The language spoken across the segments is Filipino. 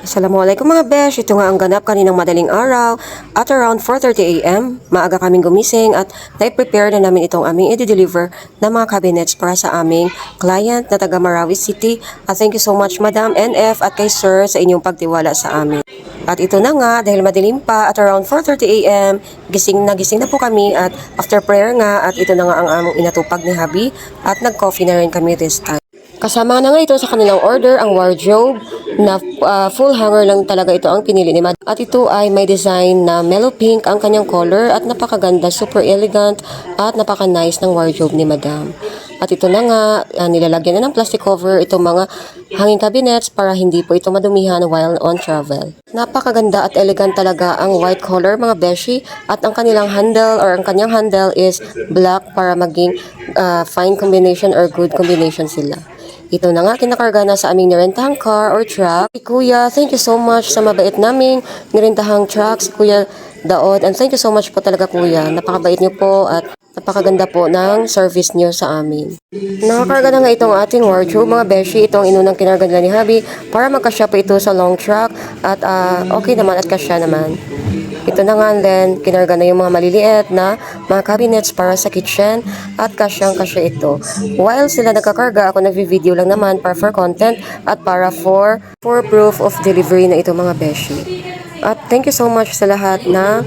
Assalamualaikum mga besh, ito nga ang ganap kaninang madaling araw at around 4:30 AM. Maaga kaming gumising at na-prepare na namin itong aming i-deliver na mga cabinets para sa aming client na taga Marawi City. At thank you so much Madam NF at kay Sir sa inyong pagtiwala sa amin. At ito na nga, dahil madilim pa at around 4:30 AM, gising na po kami at after prayer nga at ito na nga ang aming inatupag ni Habi at nag-coffee na rin kami this time. Kasama na nga ito sa kanilang order ang wardrobe na full hanger lang talaga ito ang pinili ni Madam. At ito ay may design na mellow pink ang kanyang color at napakaganda, super elegant at napaka-nice ng wardrobe ni Madam. At ito na nga, nilalagyan na ng plastic cover itong mga hanging cabinets para hindi po ito madumihan while on travel. Napakaganda at elegant talaga ang white color mga beshi at ang kanilang handle or ang kanyang handle is black para maging fine combination or good combination sila. Ito na nga, kinakarga na sa aming nirentahang car or truck. Kuya, thank you so much sa mabait naming nirentahang truck, si Kuya Daod. And thank you so much po talaga Kuya. Napakabait niyo po at napakaganda po ng service niyo sa amin. Nakakarga na nga itong ating wardrobe mga beshi. Itong inunang kinarga nila ni Habi para magkasya po ito sa long truck at okay naman at kasya naman. Ito na nga then, kinarga na yung mga maliliit na mga cabinets para sa kitchen at kasyang-kasya ito. While sila nagkakarga, ako nagvi-video lang naman para for content at para for proof of delivery na ito mga beshi. At thank you so much sa lahat na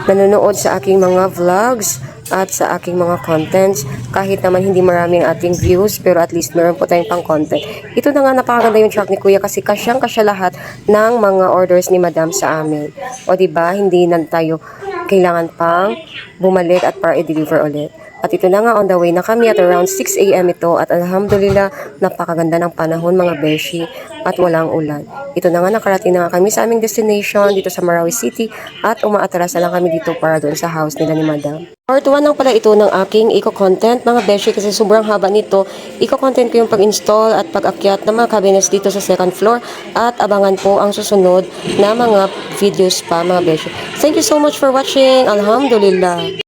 nanonood sa aking mga vlogs at sa aking mga contents. Kahit naman hindi marami ang ating views, pero at least meron po tayong pang content. Ito na nga, napakaganda yung truck ni Kuya kasi kasyang-kasya lahat ng mga orders ni Madam sa amin. O diba, hindi na tayo kailangan pang bumalik at para i-deliver ulit. At ito na nga, on the way na kami at around 6 AM ito at alhamdulillah, napakaganda ng panahon mga beshi at walang ulan. Ito na nga, nakarating na nga kami sa aming destination dito sa Marawi City at umaatras na lang kami dito para doon sa house nila ni Madam. Part 1 lang pala ito ng aking eco-content mga beshi kasi sobrang haba nito. Eco-content ko yung pag-install at pag-akyat ng mga cabinets dito sa second floor at abangan po ang susunod na mga videos pa mga beshi. Thank you so much for watching. Alhamdulillah.